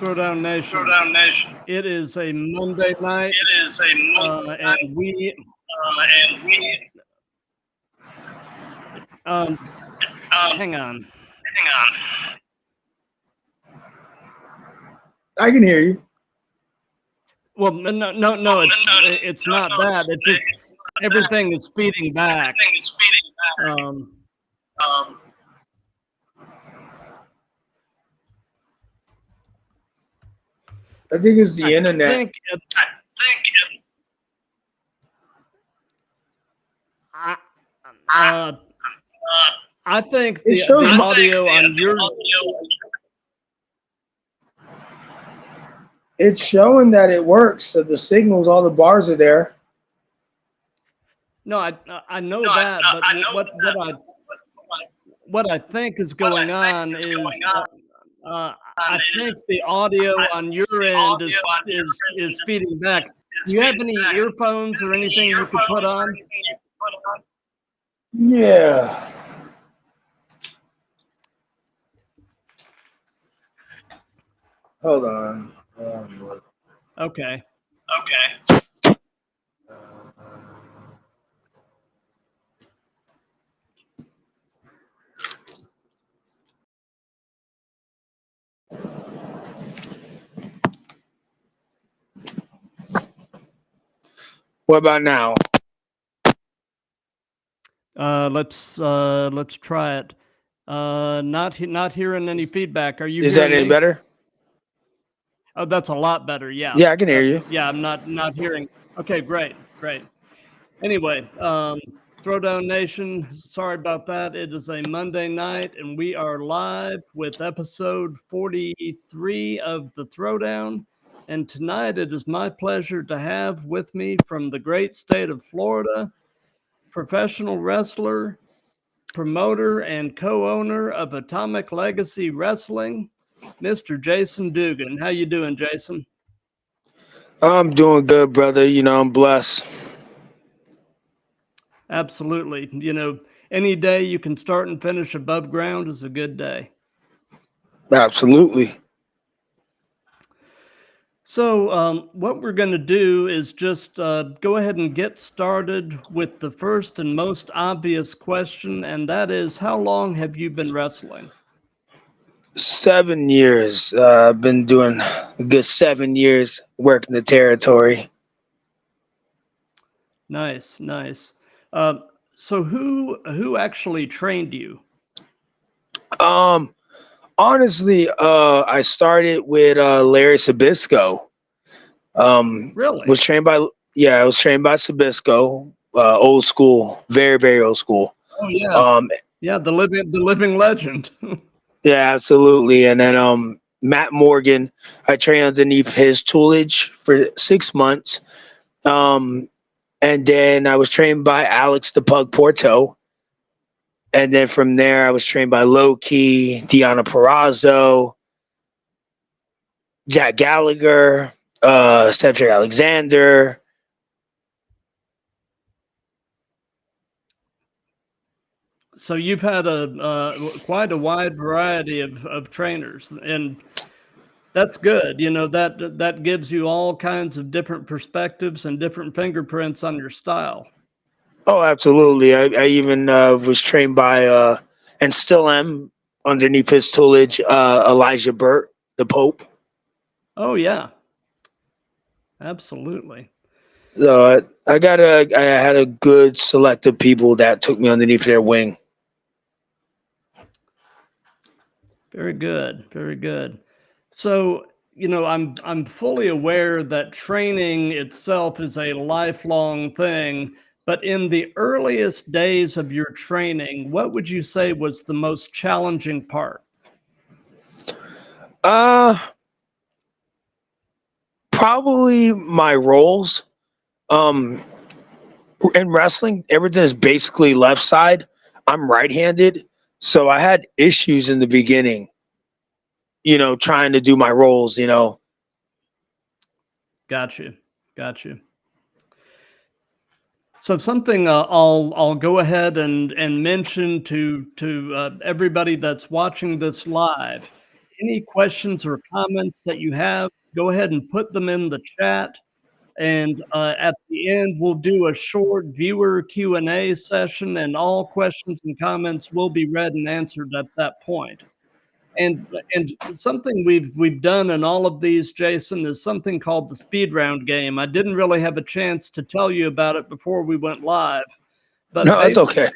Throwdown Nation. Throwdown Nation. It is a Monday night. It is a Monday night. And we hang on. I can hear you. Well, no, it's not that. It's just everything is feeding back. I think it's the internet. I think the audio on your. It's showing that it works. So the signals, all the bars are there. No, I know that, but what I think is going on is I think the audio on your end is feeding back. Do you have any earphones or anything you could put on? Yeah. Hold on. Okay. What about now? Let's try it. Not hearing any feedback. Are you? Is that any better? Oh, that's a lot better. Yeah. Yeah, I can hear you. Yeah, I'm not hearing. Okay, great. Anyway, Throwdown Nation, sorry about that. It is a Monday night, and we are live with episode 43 of the Throwdown. And tonight, it is my pleasure to have with me from the great state of Florida, professional wrestler, promoter, and co-owner of Atomic Legacy Wrestling, Mr. Jason Dugan. How you doing, Jason? I'm doing good, brother. You know, I'm blessed. Absolutely. You know, any day you can start and finish above ground is a good day. Absolutely. So what we're going to do is just go ahead and get started with the first and most obvious question, and that is, how long have you been wrestling? 7 years. I've been doing a good 7 years working the territory. Nice. So who actually trained you? Honestly, I started with Larry Sabisco. Really? I was trained by Sabisco, old school, very, very old school. Oh yeah. Yeah, the living legend. Yeah, absolutely. And then Matt Morgan, I trained underneath his toolage for 6 months. And then I was trained by Alex the Pug Porto. And then from there, I was trained by Low Key, Deanna Perrazzo, Jack Gallagher, Cedric Alexander. So you've had quite a wide variety of trainers, and that's good. You know, that gives you all kinds of different perspectives and different fingerprints on your style. Oh, absolutely. I even was trained by, and still am underneath his tutelage, Elijah Burt, the Pope. Oh yeah, absolutely. So I had a good select of people that took me underneath their wing. Very good. So, you know, I'm fully aware that training itself is a lifelong thing, but in the earliest days of your training, what would you say was the most challenging part? Probably my roles. In wrestling, everything is basically left side. I'm right-handed, so I had issues in the beginning. You know, trying to do my roles. You know. Got you. So something I'll go ahead and mention to everybody that's watching this live any questions or comments that you have, go ahead and put them in the chat. And at the end, we'll do a short viewer Q&A session, and all questions and comments will be read and answered at that point. And something we've done in all of these, Jason, is something called the speed round game. I didn't really have a chance to tell you about it before we went live, but No, that's okay.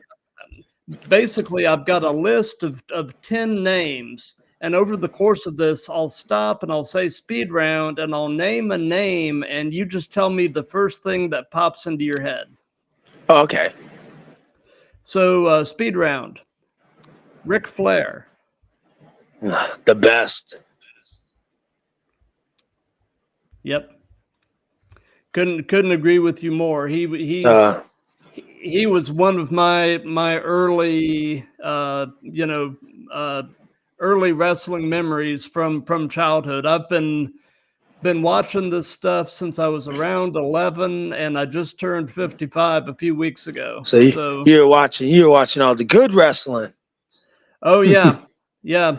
basically I've got a list of 10 names, and over the course of this, I'll stop and I'll say speed round, and I'll name a name, and you just tell me the first thing that pops into your head. Oh, okay. So speed round. Ric Flair. The best. Yep. Couldn't agree with you more. He was one of my early early wrestling memories from childhood. I've been watching this stuff since I was around 11, and I just turned 55 a few weeks ago. So you're watching all the good wrestling. Oh yeah, yeah.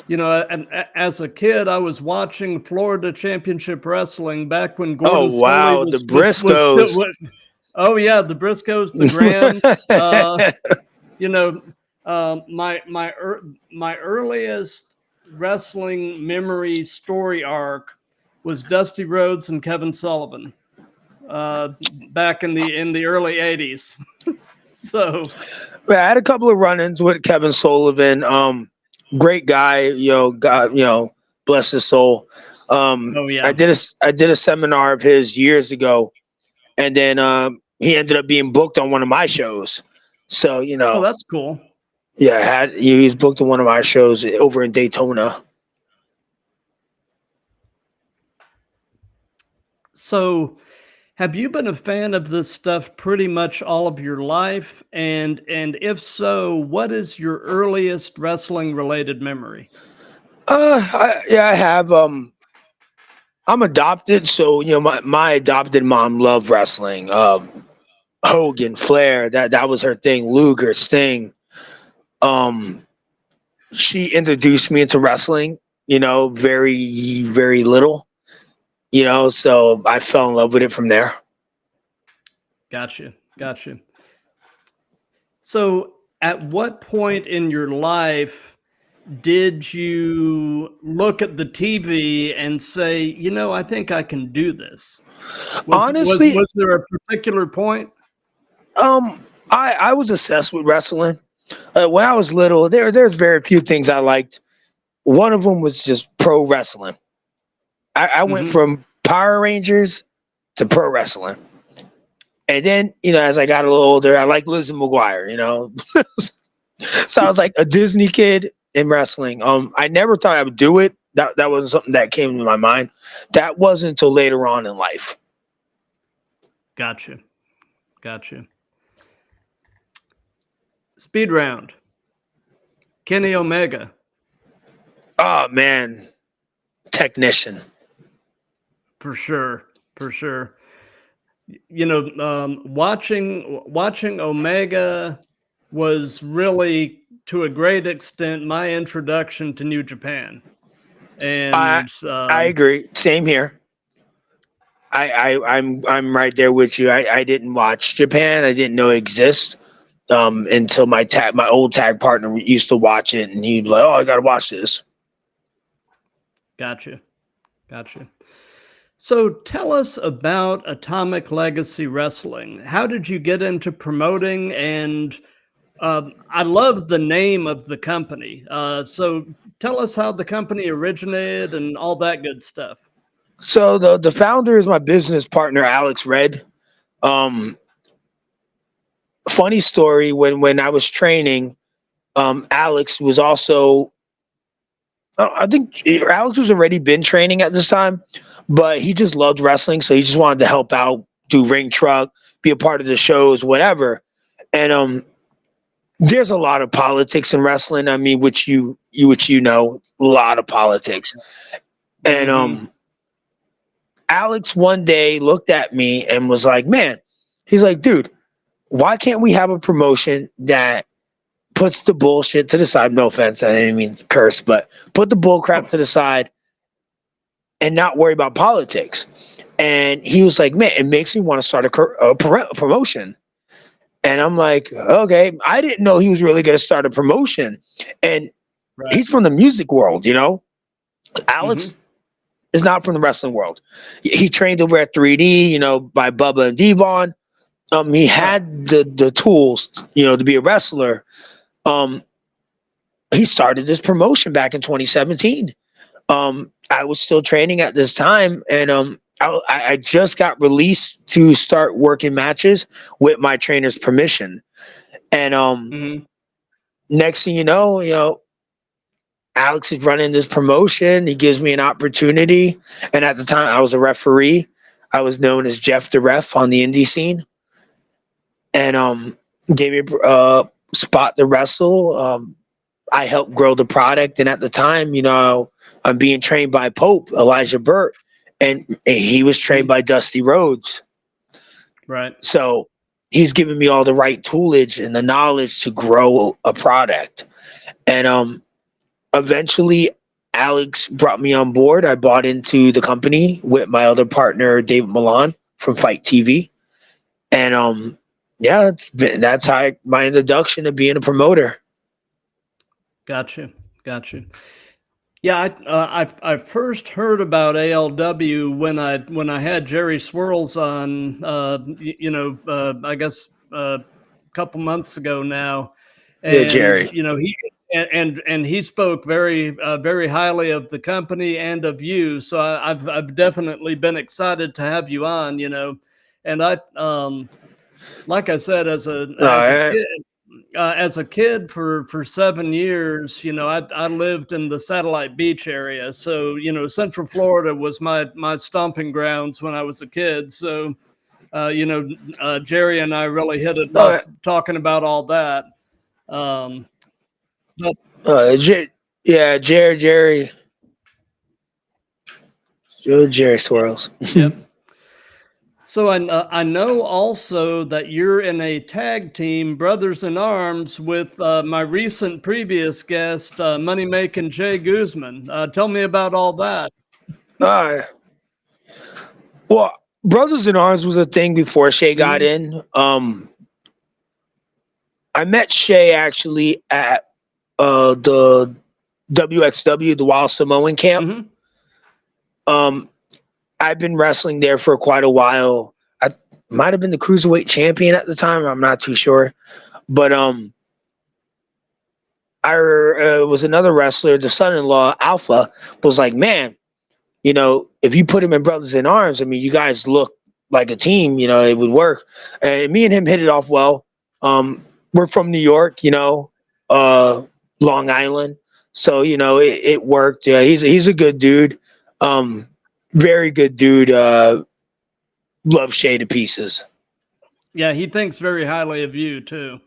You know, and as a kid, I was watching Florida Championship Wrestling back when Gordon wow, Solie the Briscoes. Oh yeah, the Briscoes, the Grams. My earliest wrestling memory story arc was Dusty Rhodes and Kevin Sullivan back in the early '80s. So I had a couple of run-ins with Kevin Sullivan. Great guy, God, bless his soul. oh yeah, I did a seminar of his years ago, and then he ended up being booked on one of my shows. So oh that's cool. Yeah, he was booked on one of my shows over in Daytona. So, have you been a fan of this stuff pretty much all of your life? And if so, what is your earliest wrestling related memory? I have. I'm adopted, so my adopted mom loved wrestling. Hogan, Flair, that was her thing. Luger, Sting. She introduced me into wrestling. Very very little. So I fell in love with it from there. Gotcha. So, at what point in your life did you look at the TV and say, I think I can do this? Honestly, was there a particular point? I was obsessed with wrestling. When I was little, there's very few things I liked. One of them was just pro wrestling. I went from Power Rangers to pro wrestling. And then, as I got a little older, I liked Lizzie McGuire, So I was like a Disney kid in wrestling. I never thought I would do it. That wasn't something that came to my mind. That wasn't until later on in life. Gotcha. Speed round. Kenny Omega. Oh man, technician. For sure. Watching Omega was really, to a great extent, my introduction to New Japan. And I agree. Same here. I'm right there with you. I didn't watch Japan. I didn't know it exists until my old tag partner used to watch it, and he'd be like, "Oh, I gotta watch this." Gotcha. So tell us about Atomic Legacy Wrestling. How did you get into promoting? And I love the name of the company. So tell us how the company originated and all that good stuff. So the founder is my business partner, Alex Red. Funny story, when I was training, Alex was also, I think Alex was already been training at this time, but he just loved wrestling. So he just wanted to help out, do ring truck, be a part of the shows, whatever. And there's a lot of politics in wrestling. I mean, which you know, a lot of politics. And Alex one day looked at me and was like, "Man," he's like, "Dude, why can't we have a promotion that puts the bullshit to the side. No offense, I didn't mean to curse, but put the bull crap to the side and not worry about politics. And he was like, man, it makes me want to start a promotion. And I'm like, okay, I didn't know he was really going to start a promotion. And he's from the music world, you know? Alex is not from the wrestling world. He trained over at 3D, you know, by Bubba and Devon. He had the tools, you know, to be a wrestler. He started this promotion back in 2017. I was still training at this time, and I just got released to start working matches with my trainer's permission. And next thing you know, Alex is running this promotion. He gives me an opportunity, and at the time, I was a referee. I was known as Jeff the Ref on the indie scene, and gave me a spot to wrestle. I helped grow the product, and at the time, you know, I'm being trained by Pope Elijah Burt, and he was trained by Dusty Rhodes. Right. So he's giving me all the right toolage and the knowledge to grow a product. And eventually, Alex brought me on board. I bought into the company with my other partner, David Milan from Fight TV, and yeah, that's how my introduction to being a promoter. Gotcha. Yeah, I first heard about ALW when I had Jerry Swirls on, I guess a couple months ago now, and Yeah, Jerry. you know and he spoke very highly of the company and of you. So I've definitely been excited to have you on. You know, and like I said, as a kid for 7 years, you know, I lived in the Satellite Beach area. So, you know, Central Florida was my stomping grounds when I was a kid. So, Jerry and I really hit it off talking about all that. Jerry Swirls. Yep. So I know also that you're in a tag team, Brothers in Arms, with my recent previous guest, Money Making Jay Guzman. Tell me about all that. Well, Brothers in Arms was a thing before Shay got in. I met Shay actually at the WXW, the Wild Samoan camp. I've been wrestling there for quite a while. I might have been the cruiserweight champion at the time. I'm not too sure, but I was another wrestler. The son-in-law Alpha was like, man, you know, if you put him in Brothers in Arms, I mean, you guys look like a team. You know, it would work. And me and him hit it off well. We're from New York, you know, Long Island, so you know it worked. Yeah, he's a good dude. Very good dude. Love Shay to pieces. Yeah, he thinks very highly of you too.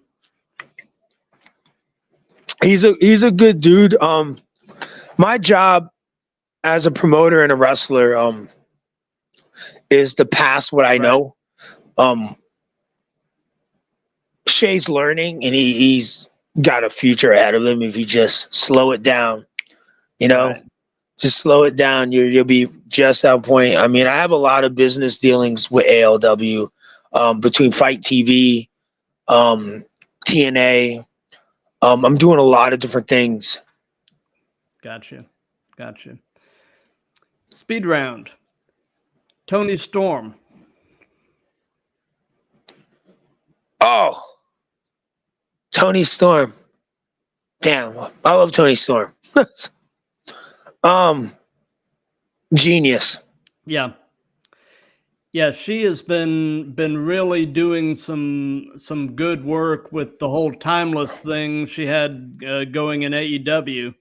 He's a good dude. My job as a promoter and a wrestler is to pass what I know. Shay's learning, and he's got a future ahead of him if you just slow it down. You know, just slow it down. You'll be just on point. I mean, I have a lot of business dealings with ALW, between Fight TV, TNA. I'm doing a lot of different things. Gotcha. Speed round. Tony Storm. Oh, Tony Storm. Damn, I love Tony Storm. Genius. Yeah, she has been really doing some good work with the whole Timeless thing she had going in AEW.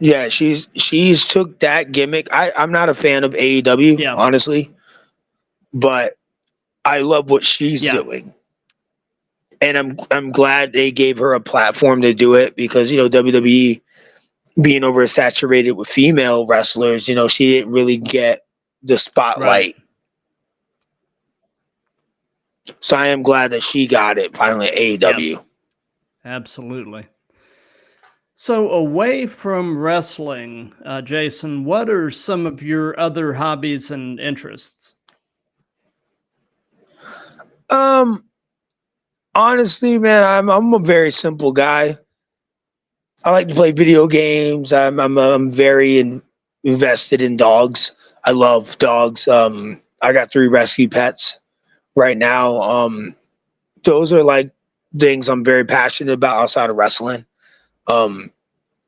Yeah, she's took that gimmick. I'm not a fan of AEW, honestly, but I love what she's doing. And I'm glad they gave her a platform to do it, because, you know, WWE being oversaturated with female wrestlers, you know, she didn't really get the spotlight. So I am glad that she got it finally at AEW. Absolutely. So, away from wrestling, Jason, what are some of your other hobbies and interests? Honestly, man, I'm a very simple guy. I like to play video games. I'm very invested in dogs. I love dogs. I got 3 rescue pets right now. Those are like things I'm very passionate about outside of wrestling. Um,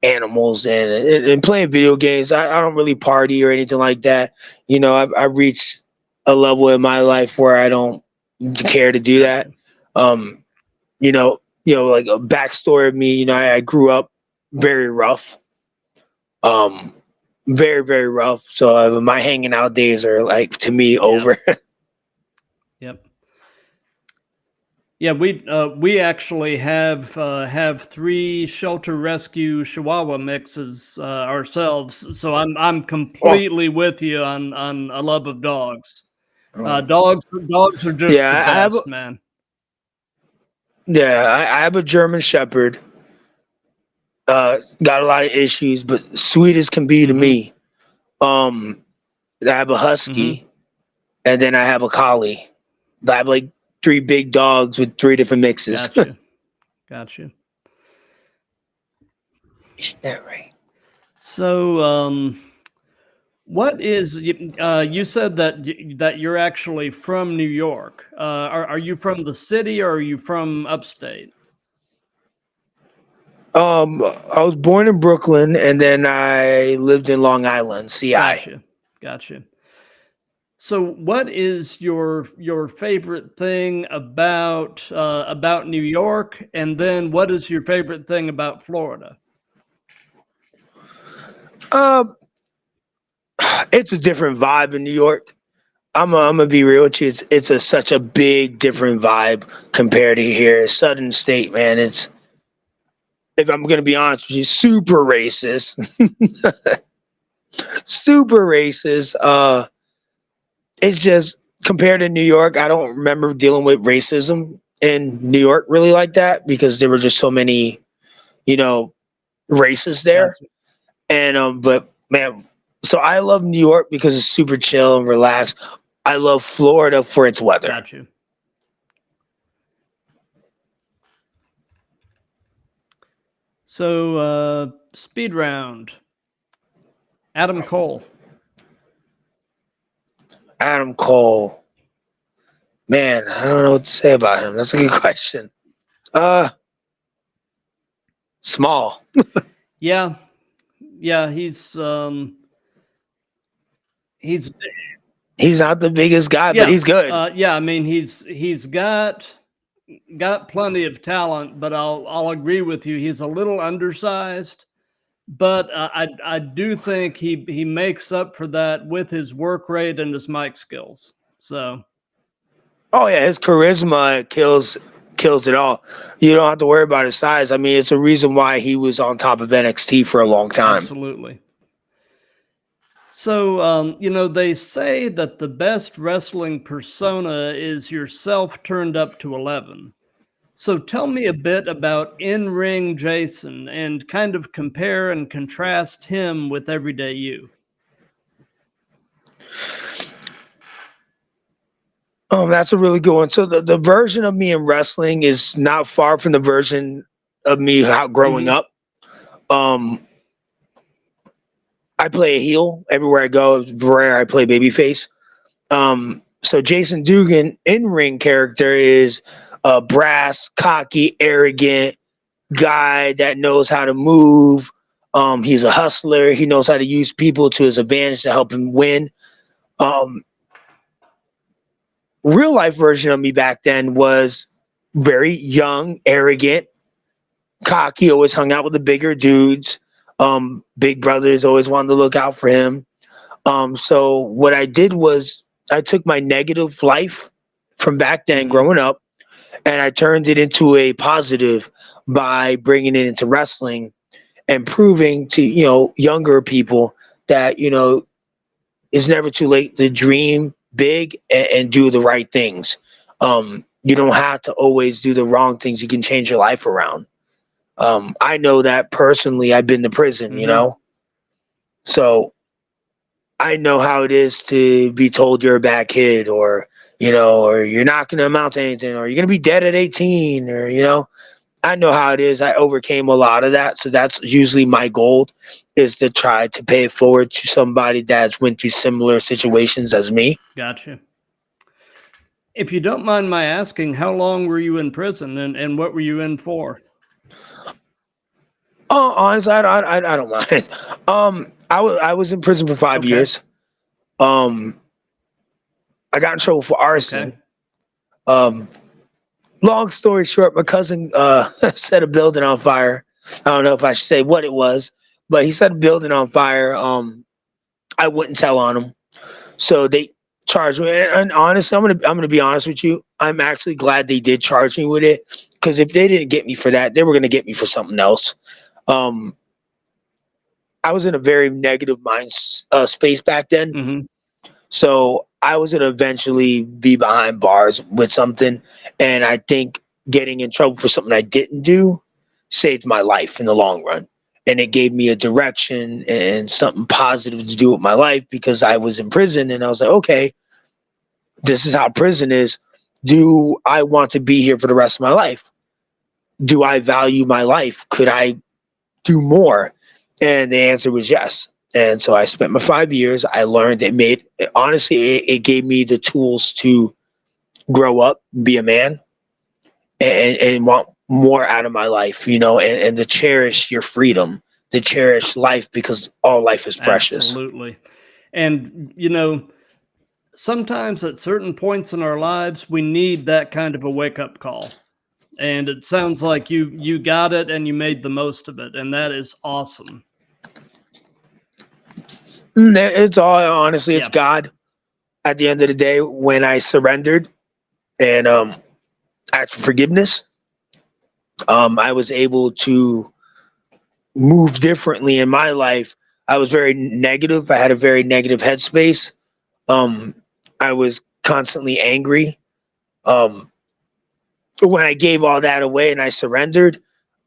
Animals and playing video games. I don't really party or anything like that. You know, I've reached a level in my life where I don't care to do that. Gotcha. Um, like a backstory of me. You know, I grew up very rough. Um, very very rough. So my hanging out days are like to me over. Yep. Yeah, we actually have 3 shelter rescue Chihuahua mixes ourselves, so I'm Well, completely with you on a love of dogs. Dogs are just the yeah, best, man. I have a German Shepherd. Got a lot of issues, but sweet as can be to Mm-hmm. me. I have a Mm-hmm. husky, and then I have a collie. I have like 3 big dogs with 3 different mixes. Gotcha. Gotcha. Yeah, right. So, what is you said that you're actually from New York. Are you from the city or are you from upstate? I was born in Brooklyn, and then I lived in Long Island, CI. Gotcha. Gotcha. So, what is your favorite thing about New York, and then what is your favorite thing about Florida? Um, it's a different vibe in New York. I'm gonna be real with you. It's such a big different vibe compared to here. Southern State, man. It's, if I'm gonna be honest with you, super racist. Super racist. It's just compared to New York, I don't remember dealing with racism in New York really like that because there were just so many, you know, races there. Gotcha. And but man, so I love New York because it's super chill and relaxed. I love Florida for its weather. Gotcha. So, speed round. Adam Cole. Adam Cole. Man, I don't know what to say about him. That's a good question. Uh Small. Yeah, yeah, he's He's not the biggest guy, but yeah, he's good. yeah. I mean, he's got plenty of talent, but I'll agree with you. He's a little undersized, but I do think he makes up for that with his work rate and his mic skills. So Oh yeah, his charisma kills it all. You don't have to worry about his size. I mean, it's a reason why he was on top of NXT for a long time. absolutely. So, they say that the best wrestling persona is yourself turned up to 11. So tell me a bit about in-ring Jason and kind of compare and contrast him with everyday you. That's a really good one. So the version of me in wrestling is not far from the version of me growing Hmm. up. Um, I play a heel everywhere I go. It's rare I play babyface. So Jason Dugan in ring character is a brass, cocky, arrogant guy that knows how to move. He's a hustler. He knows how to use people to his advantage to help him win. Um, Real life version of me back then was very young, arrogant, cocky. Always hung out with the bigger dudes. Big brothers always wanted to look out for him. So what I did was I took my negative life from back then, Hmm. growing up, and I turned it into a positive by bringing it into wrestling and proving to younger people that it's never too late to dream big and do the right things. You don't have to always do the wrong things. You can change your life around. I know that personally. I've been to prison, you Mm-hmm. know, so I know how it is to be told you're a bad kid, or or you're not going to amount to anything, or you're going to be dead at 18, or I know how it is. I overcame a lot of that, so that's usually my goal, is to try to pay it forward to somebody that's went through similar situations as me. Gotcha. If you don't mind my asking, how long were you in prison, and what were you in for? Oh, honestly, I don't mind. I was in prison for 5 Okay. years. Um, I got in trouble for Okay. arson. Um, Long story short, my cousin set a building on fire. I don't know if I should say what it was, but he set a building on fire. I wouldn't tell on him, so they charged me. And honestly, I'm gonna be honest with you. I'm actually glad they did charge me with it, because if they didn't get me for that, they were gonna get me for something else. Um, I was in a very negative mind space back then. Mm-hmm. So I was gonna eventually be behind bars with something, and I think getting in trouble for something I didn't do saved my life in the long run. And it gave me a direction and something positive to do with my life, because I was in prison and I was like, okay, this is how prison is. Do I want to be here for the rest of my life? Do I value my life? Could I do more? And the answer was yes. And so I spent my 5 years. I learned. Honestly, it gave me the tools to grow up, be a man, and want more out of my life, and to cherish your freedom, to cherish life, because all life is precious. Absolutely. And sometimes at certain points in our lives, we need that kind of a wake up call. And it sounds like you got it and you made the most of it, and that is awesome. It's all, honestly, it's Yeah. God. At the end of the day, when I surrendered and asked for forgiveness, I was able to move differently in my life. I was very negative. I had a very negative headspace. Um, I was constantly angry. When I gave all that away and I surrendered,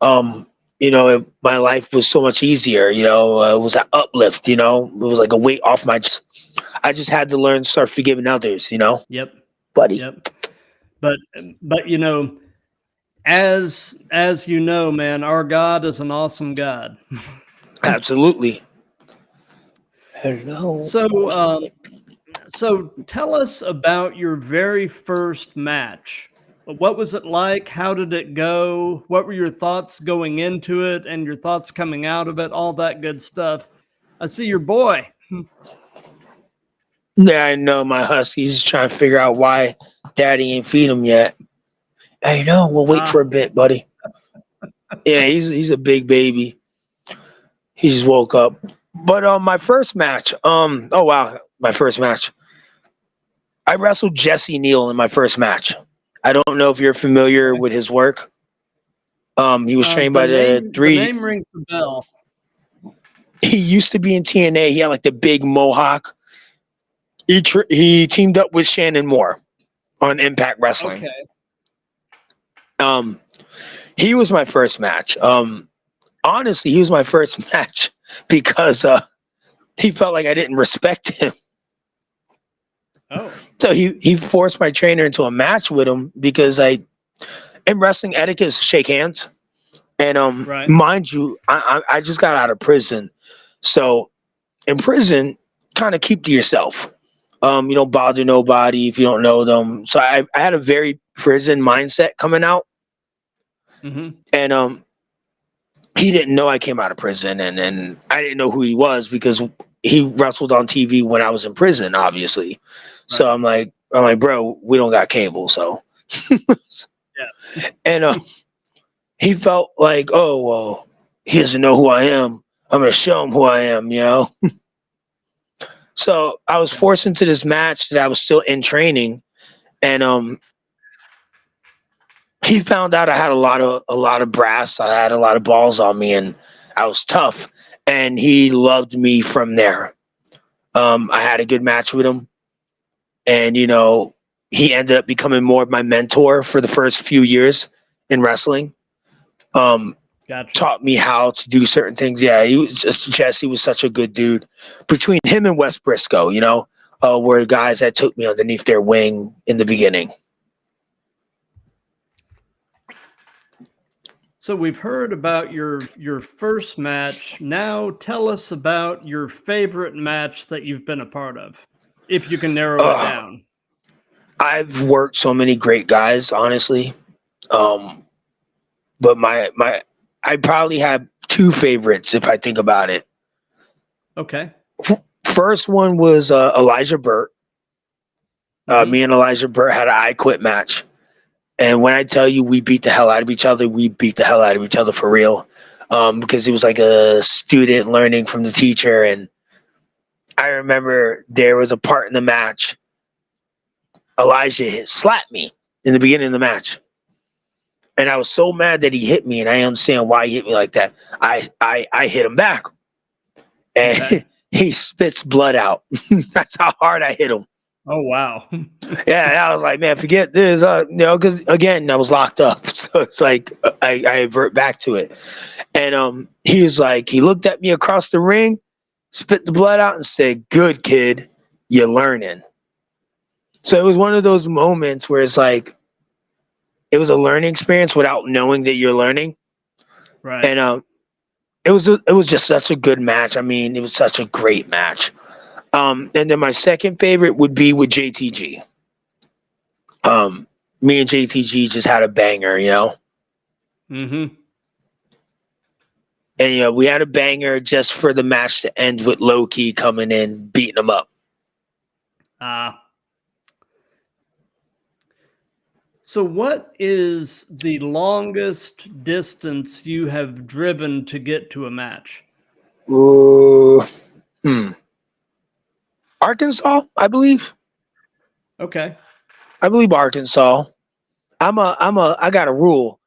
my life was so much easier. It was an uplift. It was like a weight off my. I just had to learn, start forgiving others. Yep. Buddy. Yep. But as you know, man, our God is an awesome God. Absolutely. Hello. So tell us about your very first match. What was it like? How did it go? What were your thoughts going into it and your thoughts coming out of it? All that good stuff. I see your boy. Yeah, I know my husky's trying to figure out why daddy ain't feed him yet. I know. We'll wait for a Ah, bit, buddy. Yeah, he's a big baby. He just woke up. But my first match, oh wow, my first match. I wrestled Jesse Neal in my first match. I don't know if you're familiar okay. with his work. He was trained The by the name the three. name rings a bell. He used to be in TNA. He had like the big mohawk. He teamed up with Shannon Moore on Impact Wrestling. Okay. Um, he was my first match. Honestly, he was my first match because he felt like I didn't respect him. Oh, So he forced my trainer into a match with him, because in wrestling etiquette is to shake hands. And right. mind you, I just got out of prison. So in prison, kind of keep to yourself. You don't bother nobody if you don't know them. So I had a very prison mindset coming out. Mm-hmm. And he didn't know I came out of prison, and I didn't know who he was, because he wrestled on TV when I was in prison, obviously. So Right. I'm like, bro, we don't got cable, so. Yeah. And he felt like, oh well, he doesn't know who I am. I'm gonna show him who I am. So I was Yeah. forced into this match that I was still in training, and he found out I had a lot of brass. I had a lot of balls on me, and I was tough. And he loved me from there. I had a good match with him, and he ended up becoming more of my mentor for the first few years in wrestling. Gotcha. Taught me how to do certain things. Yeah, Jesse was such a good dude. Between him and Wes Briscoe, were guys that took me underneath their wing in the beginning. So we've heard about your first match. Now tell us about your favorite match that you've been a part of, if you can narrow it down. I've worked so many great guys, honestly. But I probably have two favorites if I think about it. Okay. First one was Elijah Burt. Me and Elijah Burt had an I Quit match. And when I tell you we beat the hell out of each other, we beat the hell out of each other for real. Because it was like a student learning from the teacher. And I remember there was a part in the match. Elijah slapped me in the beginning of the match. And I was so mad that he hit me, and I understand why he hit me like that. I hit him back. And he spits blood out. That's how hard I hit him. Oh, wow. Yeah, I was like, man, forget this. Because again, I was locked up. So it's like I revert back to it. And he was like, he looked at me across the ring, spit the blood out, and said, "Good kid, you're learning." So it was one of those moments where it's like, it was a learning experience without knowing that you're learning. Right. And it was just such a good match. I mean, it was such a great match. And then my second favorite would be with JTG. Me and JTG just had a banger, Mm-hmm. And we had a banger just for the match to end with Low-Ki coming in, beating him up. So what is the longest distance you have driven to get to a match? Arkansas, I believe. Okay. I believe Arkansas. I got a rule.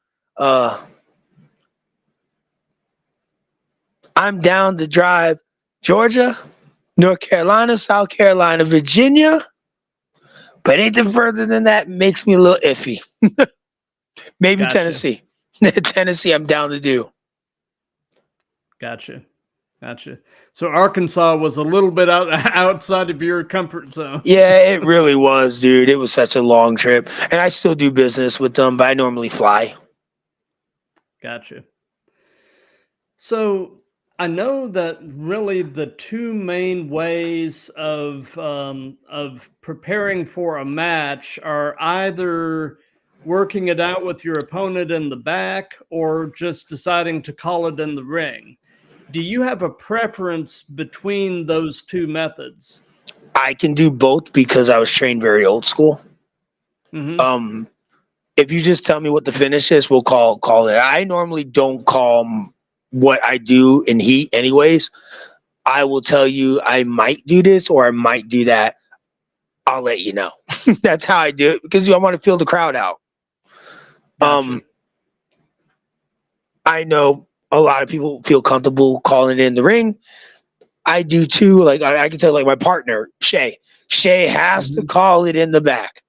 I'm down to drive Georgia, North Carolina, South Carolina, Virginia. But anything further than that makes me a little iffy. Maybe Gotcha. Tennessee. Tennessee, I'm down to do. Gotcha. So Arkansas was a little bit outside of your comfort zone. Yeah, it really was, dude. It was such a long trip. And I still do business with them, but I normally fly. Gotcha. So I know that really the two main ways of preparing for a match are either working it out with your opponent in the back or just deciding to call it in the ring. Do you have a preference between those two methods? I can do both because I was trained very old school. Mm-hmm. If you just tell me what the finish is, we'll call it. I normally don't call what I do in heat anyways. I will tell you I might do this or I might do that. I'll let you know. That's how I do it because I want to feel the crowd out. Gotcha. I know a lot of people feel comfortable calling it in the ring. I do too. Like I can tell, like my partner Shay has to call it in the back.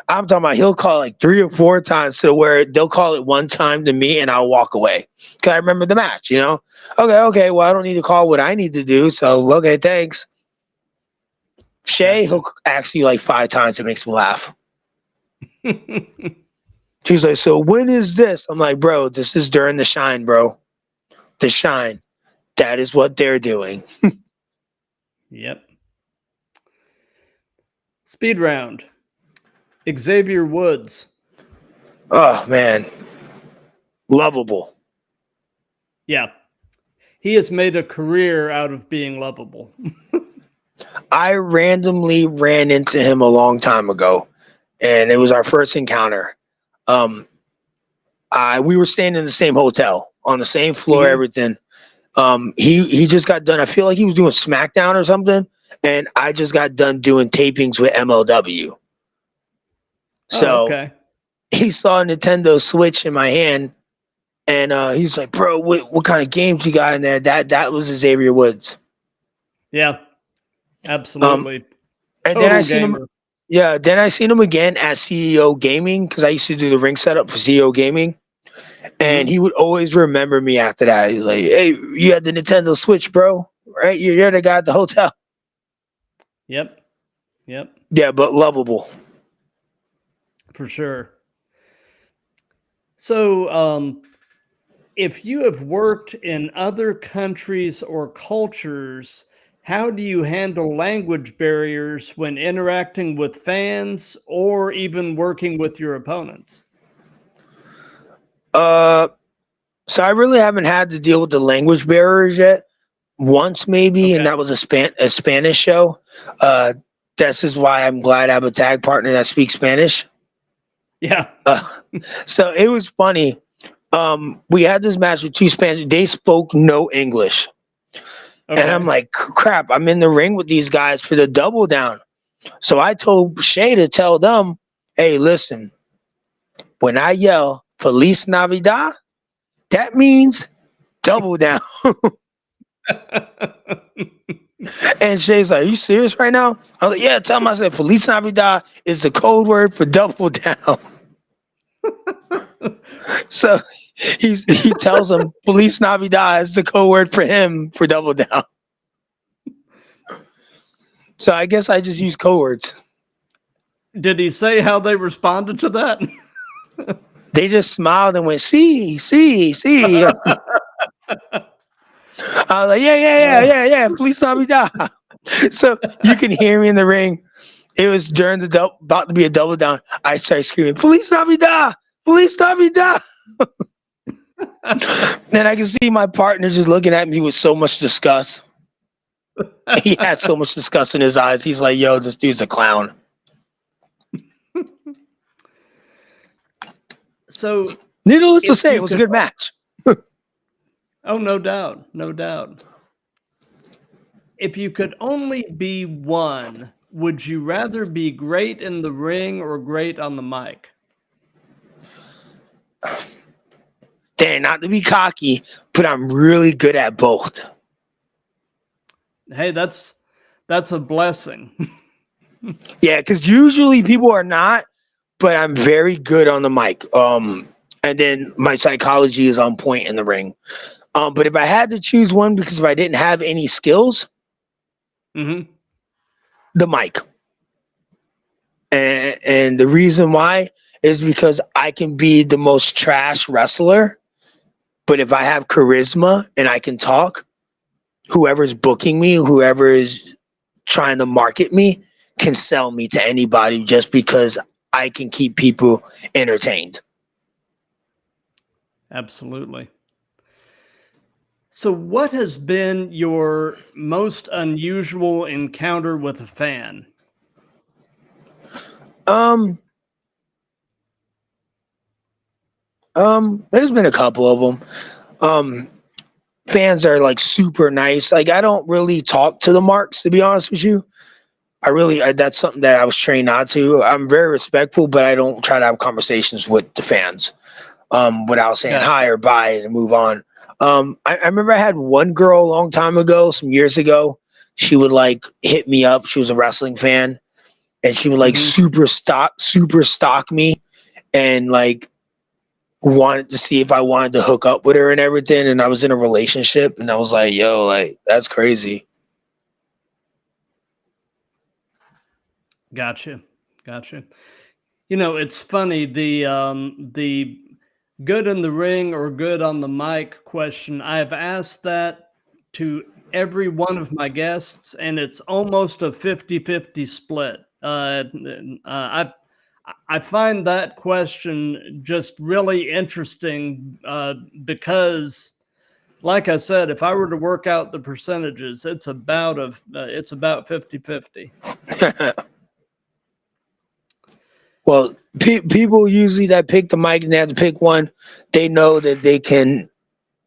I'm talking about he'll call like 3 or 4 times to where they'll call it one time to me and I'll walk away because I remember the match. Okay. Well, I don't need to call what I need to do. So okay, thanks. Shay, he'll ask you like 5 times. It makes me laugh. He's like, so when is this? I'm like, bro, this is during the shine, bro. The shine. That is what they're doing. Yep. Speed round. Xavier Woods. Oh, man. Lovable. Yeah. He has made a career out of being lovable. I randomly ran into him a long time ago, and it was our first encounter. We were staying in the same hotel on the same floor, everything. He just got done. I feel like he was doing SmackDown or something, and I just got done doing tapings with MLW. So he saw a Nintendo Switch in my hand, and he's like, "Bro, what kind of games you got in there?" That was Xavier Woods. Yeah, absolutely. And then I seen him. Yeah, then I seen him again at CEO Gaming because I used to do the ring setup for CEO Gaming, and Mhm. he would always remember me after that. He's like, "Hey, you had the Nintendo Switch, bro, right? You're the guy at the hotel." Yep. Yep. Yeah, but lovable. For sure. So, if you have worked in other countries or cultures, how do you handle language barriers when interacting with fans or even working with your opponents? Uh, so I really haven't had to deal with the language barriers yet. Once maybe, and Okay. that was a Spanish show. Uh, this is why I'm glad I have a tag partner that speaks Spanish. Yeah. Uh, so it was funny. We had this match with two Spanish. They spoke no English, and I'm Okay. like, crap. I'm in the ring with these guys for the double down. So I told Shay to tell them, hey, listen, when I yell Feliz Navidad, that means double down. And Shay's like, are you serious right now? I was like, yeah, tell him I said Feliz Navidad is the code word for double down. So he tells him Feliz Navidad is the code word for him for double down. So I guess I just use code words. Did he say how they responded to that? They just smiled and went, see, see, see. I was like, yeah. Feliz Navidad. So you can hear me in the ring. It was during the about to be a double down. I started screaming, Feliz Navidad! Feliz Navidad! And I can see my partner just looking at me with so much disgust. He had so much disgust in his eyes. He's like, yo, this dude's a clown. So, Needless to if say, it you was a could, good match. oh, no doubt, no doubt. If you could only be one, would you rather be great in the ring or great on the mic? Dang, not to be cocky, but I'm really good at both. Hey, that's a blessing. Yeah, because usually people are not, but I'm very good on the mic. And then my psychology is on point in the ring. But if I had to choose one, because if I didn't have any skills, Hmm. the mic. And the reason why is because I can be the most trash wrestler, but if I have charisma and I can talk, whoever's booking me, whoever is trying to market me, can sell me to anybody just because I can keep people entertained. Absolutely. So, what has been your most unusual encounter with a fan? Um, there's been a couple of them. Um, Fans are like super nice. Like I don't really talk to the marks, to be honest with you. That's something that I was trained not to. I'm very respectful, but I don't try to have conversations with the fans without saying hi Gotcha. or bye and move on. I remember I had one girl a long time ago, some years ago. She would like hit me up. She was a wrestling fan, and she would like Hmm. super stalk me, and like wanted to see if I wanted to hook up with her and everything. And I was in a relationship, and I was like, "Yo, like that's crazy." Gotcha. Gotcha. You know, it's funny, the good in the ring or good on the mic question. I've asked that to every one of my guests, and it's almost a 50-50 split. I find that question just really interesting because, like I said, if I were to work out the percentages, it's about 50-50. Well, people usually that pick the mic and they have to pick one, they know that they can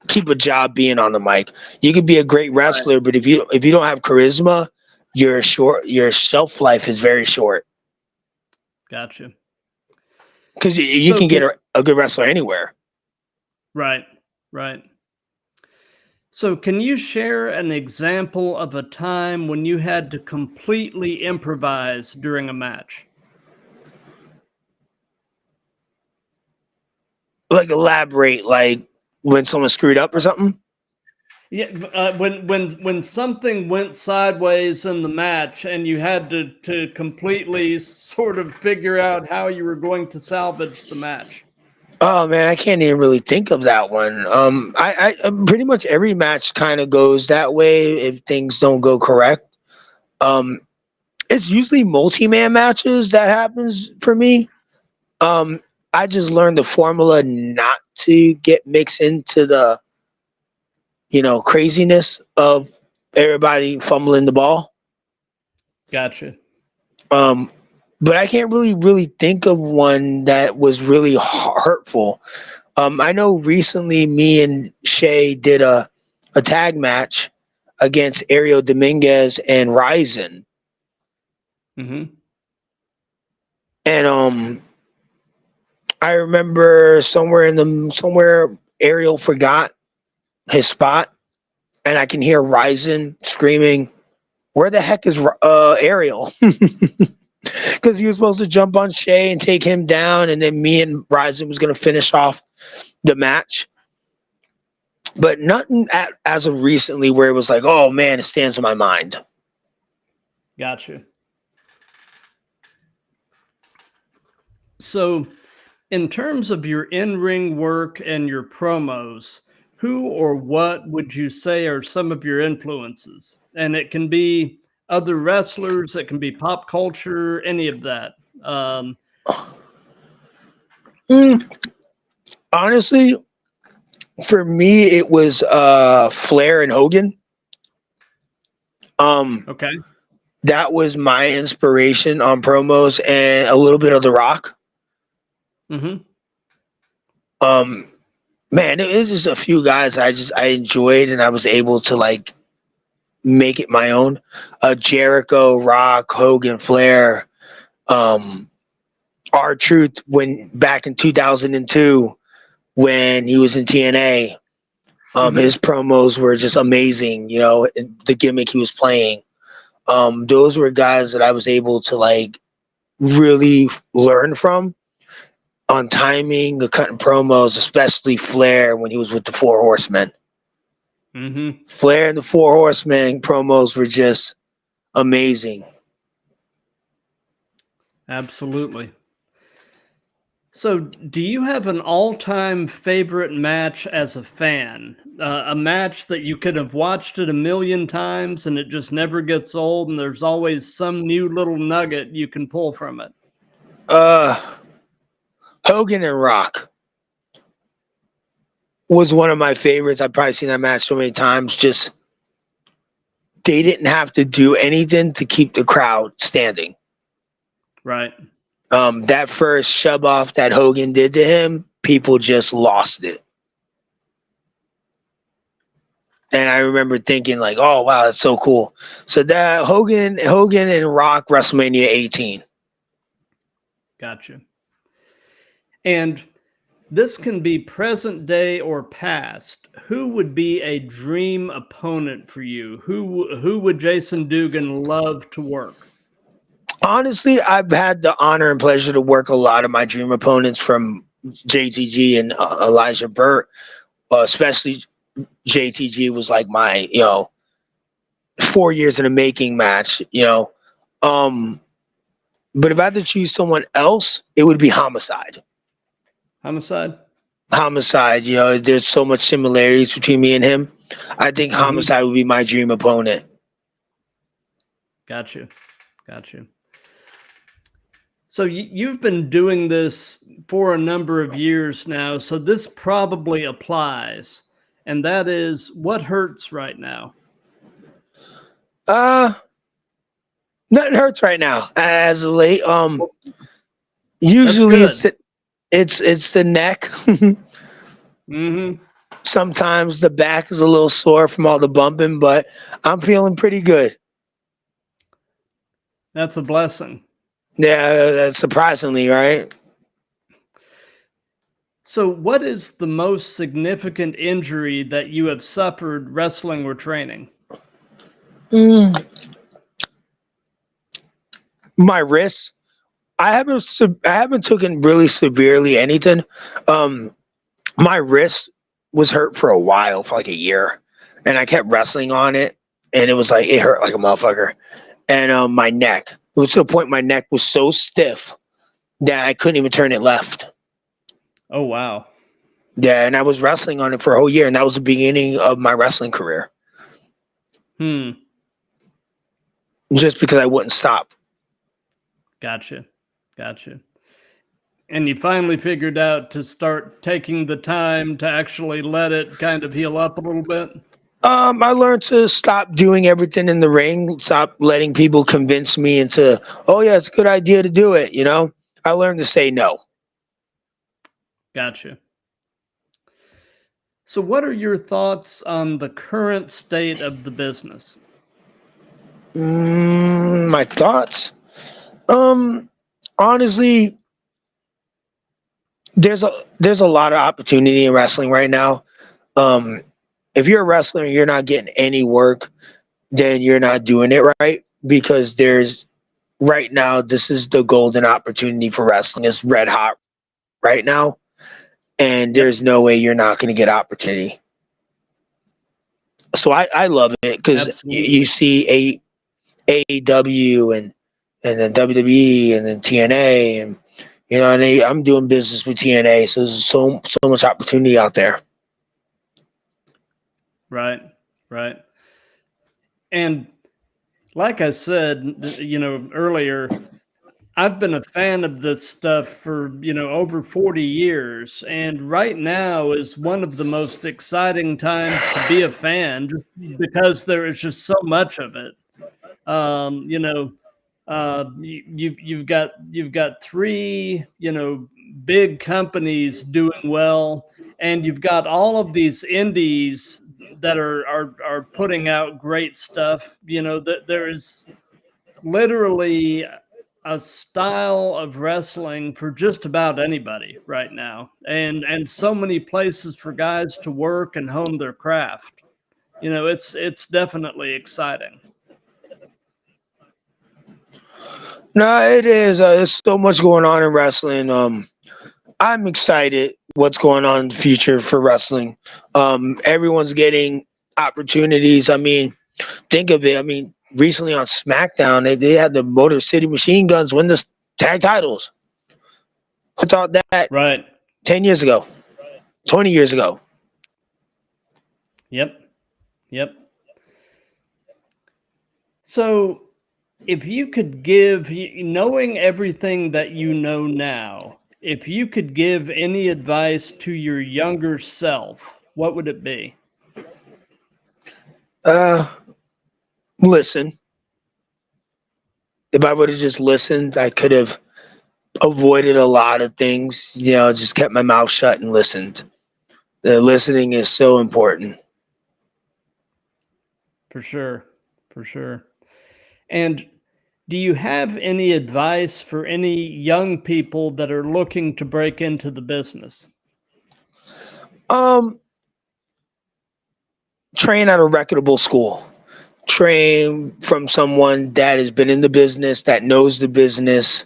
keep a job being on the mic. You could be a great Right. wrestler, but if you don't have charisma, your shelf life is very short Gotcha. because you So can can get a good wrestler anywhere. Right, right. So, can you share an example of a time when you had to completely improvise during a match? Like elaborate, like when someone screwed up or something. Yeah, when something went sideways in the match and you had to completely sort of figure out how you were going to salvage the match. Oh man, I can't even really think of that one. Pretty much every match kind of goes that way if things don't go correct. Um, it's usually multi-man matches that happens for me. Um, I just learned the formula not to get mixed into the craziness of everybody fumbling the ball. Gotcha. Um, but I can't really think of one that was really hurtful. I know recently me and Shay did a tag match against Ariel Dominguez and Ryzen, Mm-hmm. and I remember somewhere Ariel forgot his spot, and I can hear Ryzen screaming, "Where the heck is Ariel?" Because he was supposed to jump on Shay and take him down, and then me and Ryzen was going to finish off the match. But nothing as of recently where it was like, oh man, it stands in my mind. Gotcha. So, in terms of your in-ring work and your promos, who or what would you say are some of your influences? And it can be other wrestlers, it can be pop culture, any of that. Um, Honestly, for me, it was Flair and Hogan. okay. That was my inspiration on promos and a little bit of The Rock. Mm-hmm. Um, Man, it was just a few guys I enjoyed and I was able to like make it my own. Jericho, Rock, Hogan, Flair, um, R-Truth when back in 2002 when he was in TNA. Mm-hmm. His promos were just amazing, the gimmick he was playing. Those were guys that I was able to like really learn from on timing, the cutting promos, especially Flair when he was with the Four Horsemen. Mm-hmm. Flair and the Four Horsemen promos were just amazing. Absolutely. So, do you have an all-time favorite match as a fan? A match that you could have watched it a million times and it just never gets old, and there's always some new little nugget you can pull from it. Uh, Hogan and Rock was one of my favorites. I've probably seen that match so many times. Just they didn't have to do anything to keep the crowd standing. Right. That first shove off that Hogan did to him, people just lost it. And I remember thinking like, "Oh wow, that's so cool." So that Hogan and Rock WrestleMania 18. Gotcha. And this can be present day or past. Who would be a dream opponent for you? Who would Jason Dugan love to work? Honestly, I've had the honor and pleasure to work a lot of my dream opponents from JTG and Elijah Burt, especially JTG was like my 4 years in the making match. Um, but if I had to choose someone else, it would be Homicide. Homicide? Homicide, there's so much similarities between me and him. I think Mm-hmm. Homicide would be my dream opponent. Gotcha. Gotcha. So you've been doing this for a number of years now, so this probably applies. And that is, what hurts right now? Uh, Nothing hurts right now as of late. That's Usually good. it's the neck. Mm-hmm. Sometimes the back is a little sore from all the bumping, but I'm feeling pretty good. That's a blessing. Yeah, surprisingly, right? So what is the most significant injury that you have suffered wrestling or training? Mm, my wrist. I haven't taken really severely anything. Um, my wrist was hurt for a while, for like a year, and I kept wrestling on it, and it was like it hurt like a motherfucker. And my neck, it was to the point my neck was so stiff that I couldn't even turn it left. Oh, wow. Yeah, and I was wrestling on it for a whole year, and that was the beginning of my wrestling career. Just because I wouldn't stop. Gotcha. And you finally figured out to start taking the time to actually let it kind of heal up a little bit? I learned to stop doing everything in the ring, stop letting people convince me into, oh yeah, it's a good idea to do it, you know? I learned to say no. Gotcha. So what are your thoughts on the current state of the business? My thoughts? Honestly, there's a lot of opportunity in wrestling right now. Um, if you're a wrestler and you're not getting any work, then you're not doing it right, because there's right now, this is the golden opportunity for wrestling. It's red hot right now, and Yep. there's no way you're not going to get opportunity. So I love it, because you see AEW and then WWE and then TNA, and and I'm doing business with TNA, so there's so much opportunity out there. Right. And like I said, earlier, I've been a fan of this stuff for, over 40 years. And right now is one of the most exciting times to be a fan, just because there is just so much of it. You've got three, big companies doing well, and you've got all of these indies that are putting out great stuff. That there is literally a style of wrestling for just about anybody right now, and so many places for guys to work and hone their craft. It's definitely exciting. No, it is. There's so much going on in wrestling. I'm excited what's going on in the future for wrestling. Everyone's getting opportunities. I mean, think of it. I mean, recently on SmackDown, they had the Motor City Machine Guns win the tag titles. Who thought that Right. 10 years ago, 20 years ago? Yep. So if you could give, knowing everything that you know now, if you could give any advice to your younger self, what would it be? Listen. If I would have just listened, I could have avoided a lot of things. Just kept my mouth shut and listened. The listening is so important. For sure. And do you have any advice for any young people that are looking to break into the business? Train at a reputable school. Train from someone that has been in the business, that knows the business.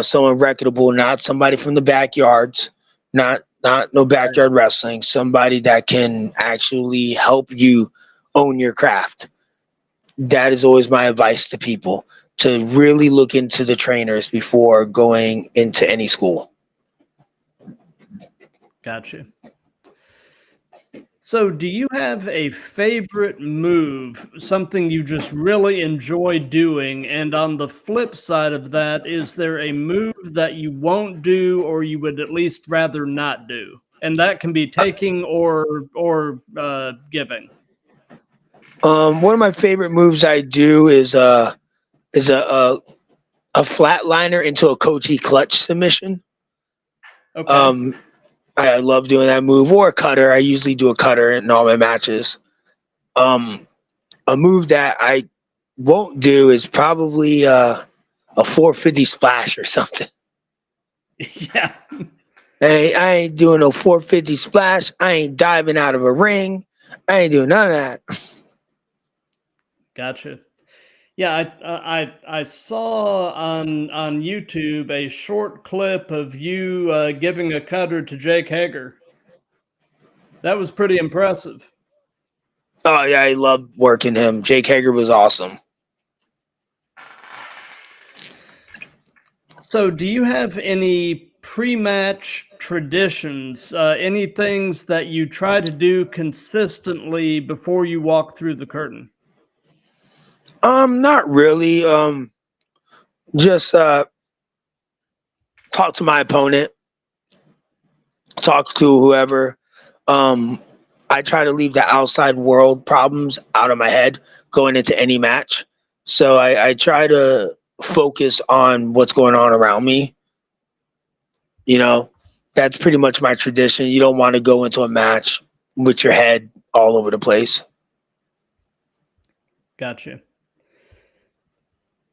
Someone reputable, not somebody from the backyards, not no backyard wrestling. Somebody that can actually help you own your craft. That is always my advice to people, to really look into the trainers before going into any school. Gotcha. So do you have a favorite move, something you just really enjoy doing? And on the flip side of that, is there a move that you won't do, or you would at least rather not do? And that can be taking or giving. One of my favorite moves I do is a flatliner into a Koji clutch submission. Okay. I love doing that move, or a cutter. I usually do a cutter in all my matches. Um, a move that I won't do is probably a 450 splash or something. Yeah. I ain't doing no 450 splash. I ain't diving out of a ring. I ain't doing none of that. Gotcha. Yeah, I saw on YouTube a short clip of you giving a cutter to Jake Hager. That was pretty impressive. Oh yeah, I loved working him. Jake Hager was awesome. So, do you have any pre-match traditions? Any things that you try to do consistently before you walk through the curtain? Not really. Just talk to my opponent, talk to whoever. Um, I try to leave the outside world problems out of my head going into any match. So I try to focus on what's going on around me. You know, that's pretty much my tradition. You don't want to go into a match with your head all over the place. Gotcha.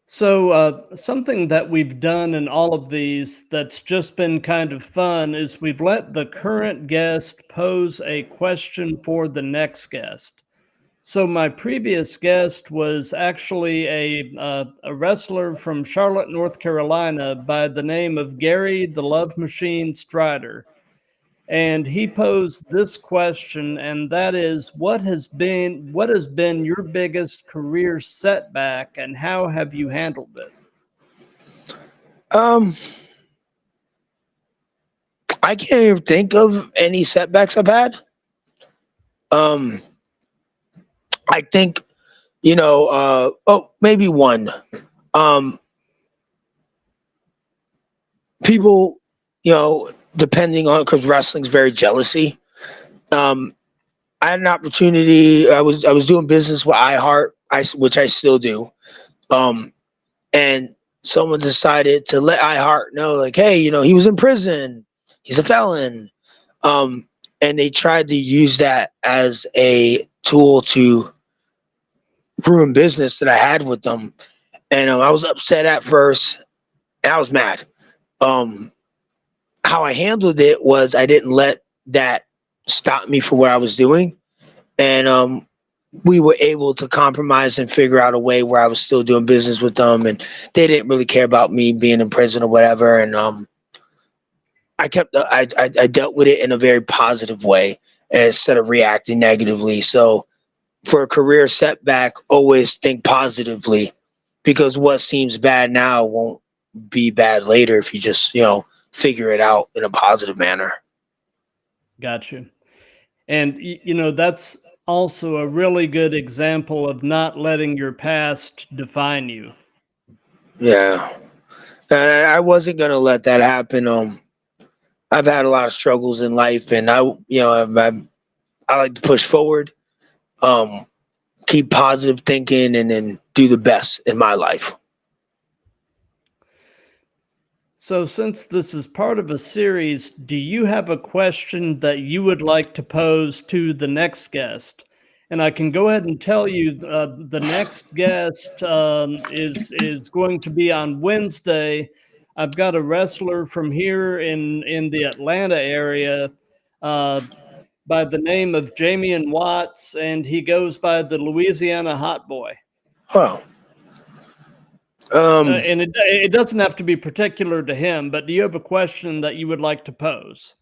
So, something that we've done in all of these that's just been kind of fun is we've let the current guest pose a question for the next guest. So, my previous guest was actually a wrestler from Charlotte, North Carolina, by the name of Gary the Love Machine Strider. And he posed this question, and that is, what has been your biggest career setback, and how have you handled it? Um, I can't even think of any setbacks I've had. Um, I think oh, maybe one. Um, People, depending on, because wrestling's very jealousy. Um, I had an opportunity. I was doing business with iHeart, which I still do. Um, and someone decided to let iHeart know, like, hey, he was in prison. He's a felon. Um, and they tried to use that as a tool to ruin business that I had with them. And I was upset at first, and I was mad. Um, how I handled it was I didn't let that stop me from what I was doing, and we were able to compromise and figure out a way where I was still doing business with them, and they didn't really care about me being in prison or whatever. And I dealt with it in a very positive way instead of reacting negatively. So for a career setback, always think positively, because what seems bad now won't be bad later if you just figure it out in a positive manner. Gotcha. And that's also a really good example of not letting your past define you. Yeah, I wasn't gonna let that happen. I've had a lot of struggles in life, and I like to push forward, um, keep positive thinking, and then do the best in my life. So, since this is part of a series, do you have a question that you would like to pose to the next guest? And I can go ahead and tell you, the next guest is going to be on Wednesday. I've got a wrestler from here in the Atlanta area, uh, by the name of Jamian Watts, and he goes by the Louisiana Hot Boy. Huh. Um, And it doesn't have to be particular to him, but do you have a question that you would like to pose?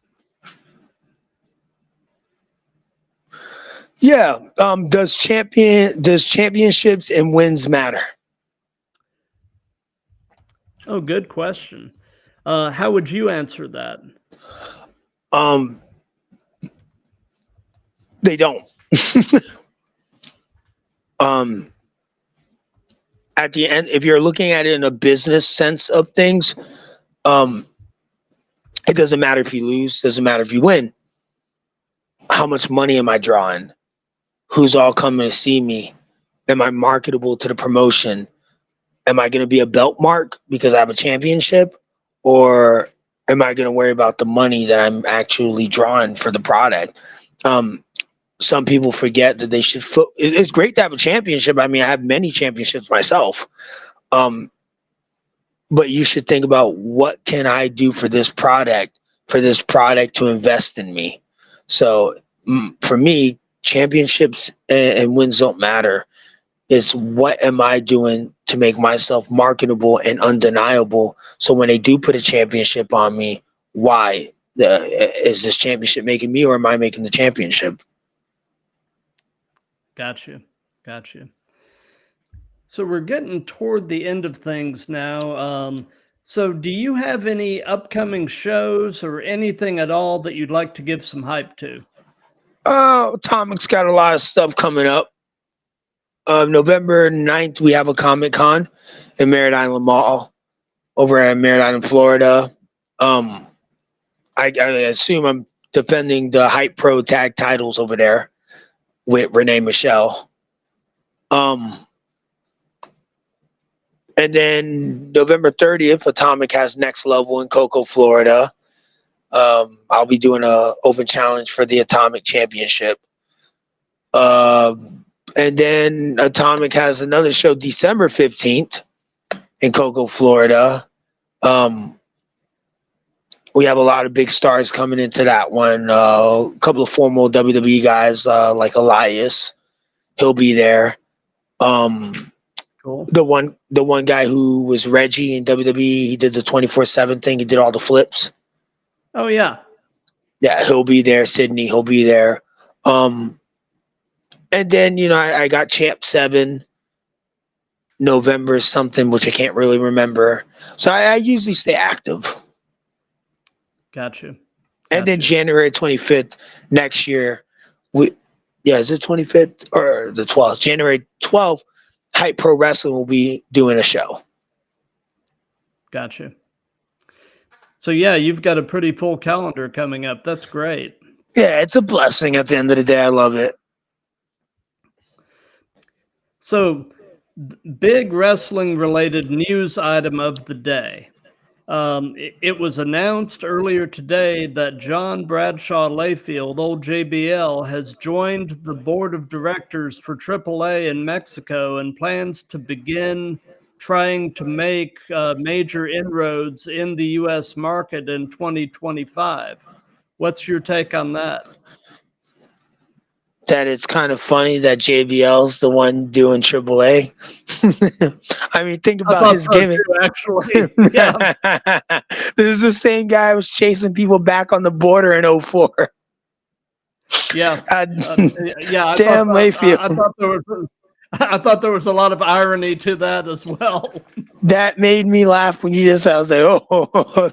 yeah. Does championships and wins matter? Oh, good question. How would you answer that? Um, they don't. um, at the end, if you're looking at it in a business sense of things, um, it doesn't matter if you lose. Doesn't matter if you win. How much money am I drawing? Who's all coming to see me? Am I marketable to the promotion? Am I going to be a belt mark because I have a championship? Or am I going to worry about the money that I'm actually drawing for the product? Um, some people forget that they should. It's great to have a championship. I mean, I have many championships myself. Um, but you should think about, what can I do for this product to invest in me. So for me, championships and wins don't matter. It's, what am I doing to make myself marketable and undeniable, so when they do put a championship on me, why? is this championship making me, or am I making the championship? Gotcha. So we're getting toward the end of things now. So do you have any upcoming shows or anything at all that you'd like to give some hype to? Atomic's got a lot of stuff coming up. November 9th, we have a Comic Con in Merritt Island Mall over at Merritt Island, Florida. I assume I'm defending the Hype Pro tag titles over there with Renee Michelle. And then November 30th, Atomic has Next Level in Cocoa, Florida. I'll be doing a open challenge for the Atomic Championship. And then Atomic has another show December 15th in Cocoa, Florida. We have a lot of big stars coming into that one. A couple of former WWE guys like Elias. He'll be there. Cool. The one guy who was Reggie in WWE, he did the 24/7 thing. He did all the flips. Oh yeah. Yeah, he'll be there. Sydney, he'll be there. And then, I got Champ 7 November something, which I can't really remember. So I usually stay active. Gotcha. And then January 25th next year, is it 25th or the 12th? January 12th, Hype Pro Wrestling will be doing a show. Gotcha. So yeah, you've got a pretty full calendar coming up. That's great. Yeah, it's a blessing at the end of the day. I love it. So, big wrestling related news item of the day. It was announced earlier today that John Bradshaw Layfield, old JBL, has joined the board of directors for AAA in Mexico and plans to begin trying to make major inroads in the U.S. market in 2025. What's your take on that? That it's kind of funny that JBL's the one doing AAA. I mean, think about his gimmick. Too, actually, yeah. This is the same guy who was chasing people back on the border in 2004. Yeah, yeah. Damn, Layfield. I thought there was a lot of irony to that as well. That made me laugh when you just. I was like, oh,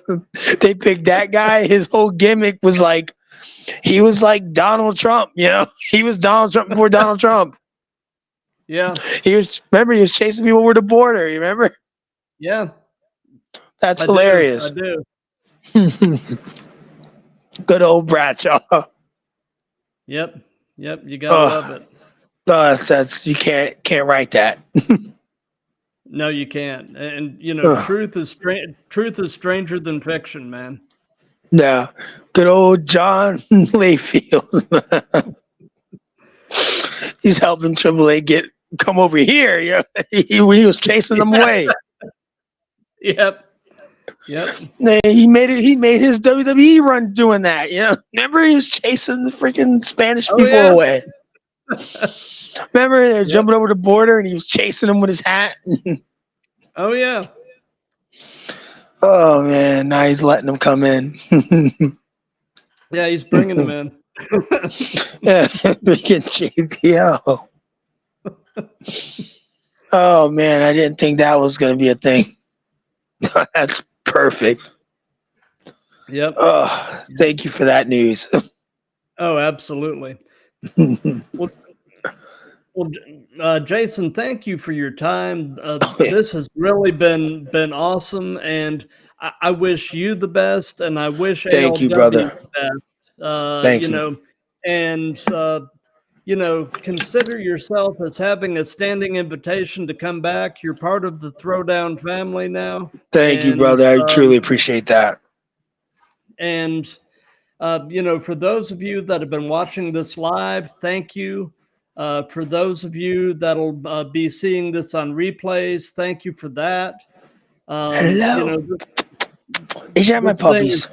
they picked that guy. His whole gimmick was like. He was like Donald Trump, He was Donald Trump before Donald Trump. Yeah. He was chasing people over the border, you remember? Yeah. That's hilarious. I do. Good old Bradshaw. Yep. You gotta love it. That's you can't write that. No, you can't. And truth is stranger than fiction, man. Yeah, good old John Layfield. He's helping AAA come over here. Yeah, he was chasing them away. Yep. He made his WWE run doing that. Remember he was chasing the freaking Spanish people away. Remember they were jumping over the border and he was chasing them with his hat. Oh yeah. Oh man, now he's letting them come in. Yeah, he's bringing them in. Yeah, freaking JPL. Oh man, I didn't think that was going to be a thing. That's perfect. Yep. Oh, thank you for that news. Oh, absolutely. Well, Jason, thank you for your time. This has really been awesome, and I wish you the best, and I wish thank you, brother. the best. Thank you. And consider yourself as having a standing invitation to come back. You're part of the Throwdown family now. Thank you, brother. I truly appreciate that. And for those of you that have been watching this live, thank you. For those of you that'll be seeing this on replays, thank you for that. Hello. Is that my puppies?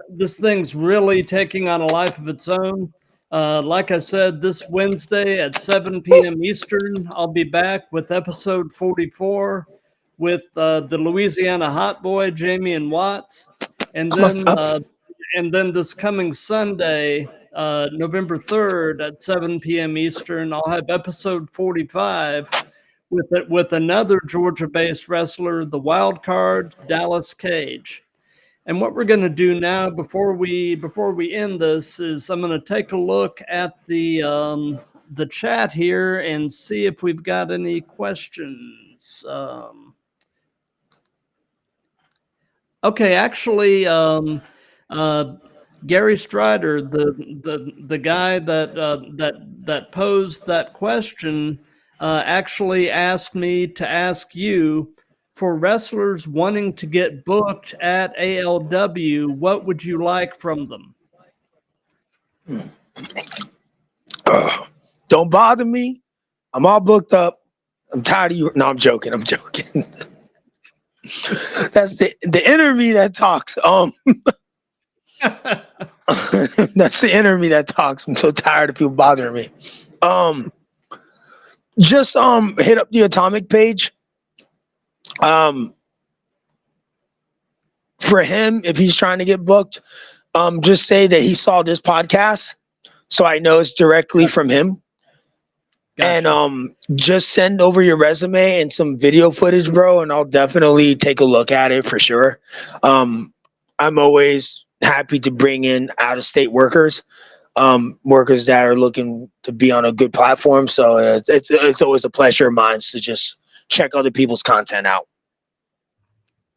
This thing's really taking on a life of its own. Like I said, this Wednesday at 7 p.m. Eastern, I'll be back with episode 44 with the Louisiana Hot Boy, Jamie and Watts. And then and then this coming Sunday, November 3rd at 7 p.m. Eastern, I'll have episode 45 with another Georgia-based wrestler, the wild card, Dallas Cage. And what we're going to do now, before we end this, is I'm going to take a look at the chat here and see if we've got any questions. Okay, actually, Gary Strider, the guy that posed that question, actually asked me to ask you, for wrestlers wanting to get booked at ALW, what would you like from them? Don't bother me. I'm all booked up. I'm tired of you. No, I'm joking. I'm joking. That's the inner me that talks. That's the inner me that talks. I'm so tired of people bothering me. Just hit up the Atomic page. For him, if he's trying to get booked, just say that he saw this podcast, so I know it's directly from him. Gotcha. And just send over your resume and some video footage, bro, and I'll definitely take a look at it for sure. I'm always happy to bring in out-of-state workers, workers that are looking to be on a good platform. So it's always a pleasure of mine to just check other people's content out.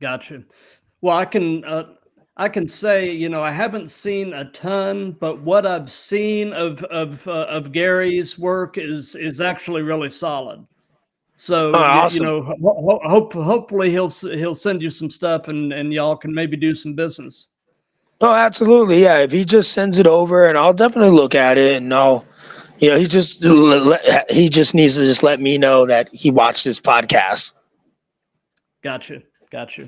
Gotcha. Well, I can say, I haven't seen a ton, but what I've seen of Gary's work is actually really solid. So, awesome. hopefully he'll send you some stuff and y'all can maybe do some business. Oh, absolutely. Yeah. If he just sends it over, and I'll definitely look at it, and he just needs to just let me know that he watched this podcast. Gotcha.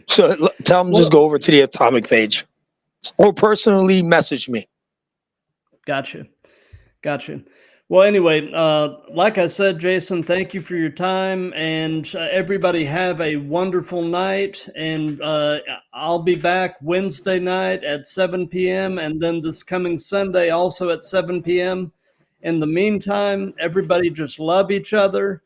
So tell him just go over to the Atomic page or personally message me. Gotcha. Well, anyway, like I said, Jason, thank you for your time, and everybody have a wonderful night. And I'll be back Wednesday night at 7 p.m. and then this coming Sunday also at 7 p.m. In the meantime, everybody just love each other.